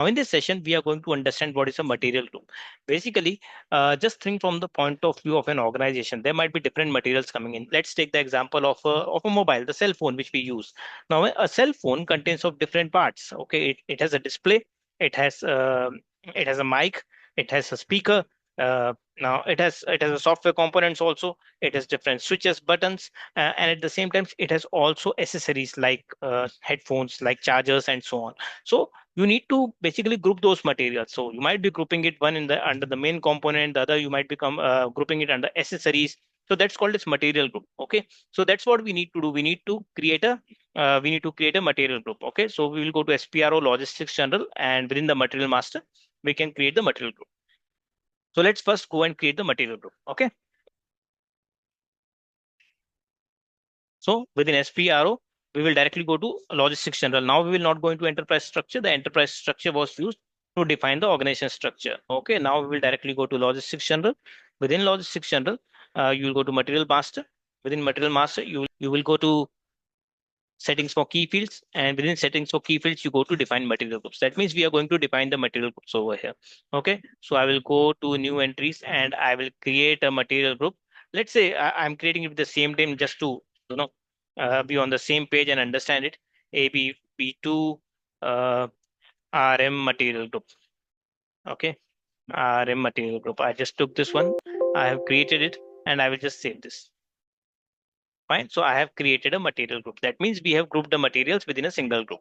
Now, in this session, we are going to understand what is a material group. Basically, just think from the point of view of an organization. There might be different materials coming in. Let's take the example of a mobile, the cell phone, which we use. Now, a cell phone contains of different parts. Okay, it has a display, it has it has a mic, it has a speaker. Now it has a software components also. It has different switches, buttons, and at the same time, it has also accessories like headphones, like chargers, and so on. So you need to basically group those materials. So you might be grouping it one in the under the main component, the other you might become grouping it under accessories. So that's called as material group. Okay, so that's what we need to do. We need to create a material group. Okay, so we will go to SPRO logistics general, and within the material master we can create the material group. So let's first go and create the material group. Okay, so within SPRO we will directly go to logistics general. Now we will not go into enterprise structure. The enterprise structure was used to define the organization structure. Okay, now we will directly go to logistics general. Within logistics general, you will go to material master. Within material master, you will go to settings for key fields, and within settings for key fields, you go to define material groups. That means we are going to define the material groups over here. Okay, so I will go to new entries and I will create a material group. Let's say I'm creating it with the same name just to you know be on the same page and understand it. ABB2 RM material group. Okay, RM material group. I just took this one. I have created it and I will just save this. Fine. So I have created a material group. That means we have grouped the materials within a single group.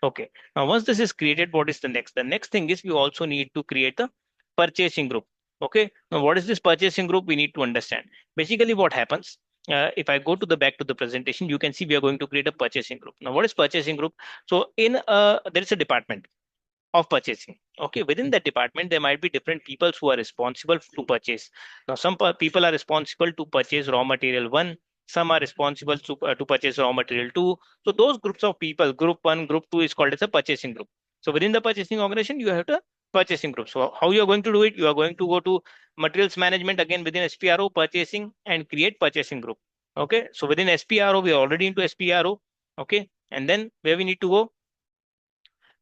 Okay. Now, once this is created, what is the next? The next thing is we also need to create the purchasing group. Okay. Now, what is this purchasing group? We need to understand. Basically, what happens? If I go to the back to the presentation, you can see we are going to create a purchasing group. Now, what is purchasing group? So there is a department of purchasing. Okay, within that department, there might be different people who are responsible to purchase. Now, some people are responsible to purchase raw material one, some are responsible to purchase raw material two. So those groups of people, group one, group two, is called as a purchasing group. So within the purchasing organization, you have the purchasing group. So how you are going to do it? You are going to go to materials management again within SPRO purchasing and create purchasing group. Okay, so within SPRO, we are already into SPRO. Okay, and then where we need to go?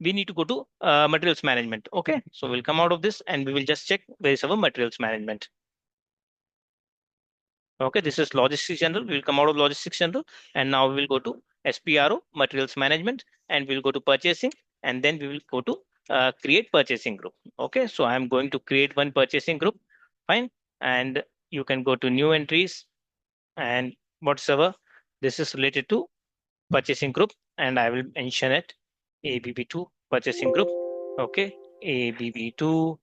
We need to go to materials management. Okay, so we'll come out of this and we will just check where is our materials management. Okay, this is logistics general. We will come out of logistics general and now we will go to SPRO materials management and we'll go to purchasing and then we will go to create purchasing group. Okay, so I'm going to create one purchasing group. Fine, and you can go to new entries and whatsoever. This is related to purchasing group and I will mention it ABB2 purchasing group. Okay, ABB2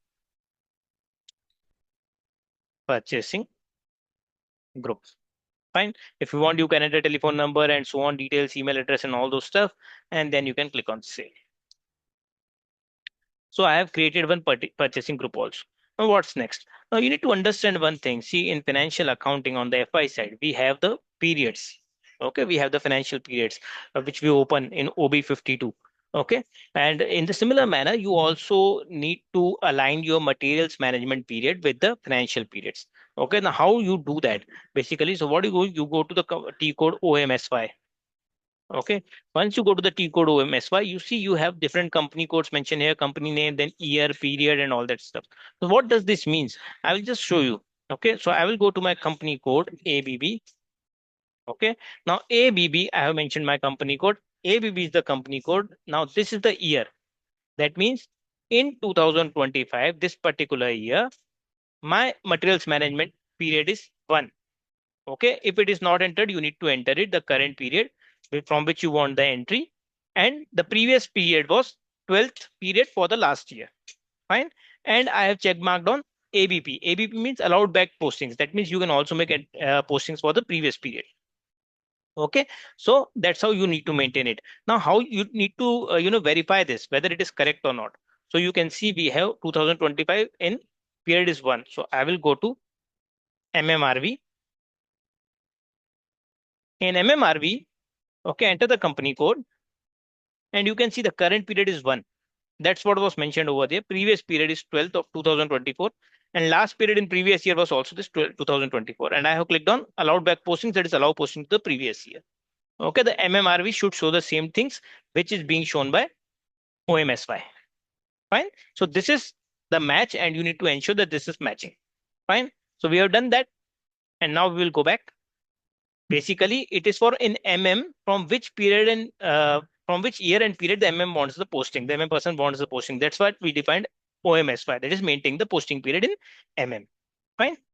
purchasing group. Fine. If you want, you can enter telephone number and so on, details, email address, and all those stuff, and then you can click on save. So I have created one purchasing group also. Now what's next? Now you need to understand one thing. See, in financial accounting on the FI side, we have the periods. Okay, we have the financial periods which we open in OB 52. Okay, and in the similar manner, you also need to align your materials management period with the financial periods. Okay, now how you do that? Basically, so what do you go? You go to the T code OMSY. Okay. Once you go to the T code OMSY, you see you have different company codes mentioned here, company name, then year, period, and all that stuff. So what does this means? I will just show you. Okay. So I will go to my company code ABB. Okay. Now ABB, I have mentioned my company code. ABB is the company code. Now this is the year. That means in 2025, this particular year, my materials management period is 1. Okay, if it is not entered, you need to enter it, the current period from which you want the entry. And the previous period was 12th period for the last year. Fine. And I have check marked on ABP. ABP means allowed back postings. That means you can also make postings for the previous period. Okay, so that's how you need to maintain it. Now, how you need to verify this whether it is correct or not. So you can see we have 2025 in period is 1. So I will go to MMRV. In MMRV, okay, enter the company code and you can see the current period is 1. That's what was mentioned over there. Previous period is 12th of 2024 and last period in previous year was also this 2024. And I have clicked on allowed back postings, that is allow posting to the previous year. Okay, the MMRV should show the same things which is being shown by OMSY. Fine. So this is the match, and you need to ensure that this is matching. Fine. So we have done that, and now we will go back. Basically, it is for in MM from which period and from which year and period the MM wants the posting. The MM person wants the posting. That's what we defined OMS file. That is maintaining the posting period in MM. Fine.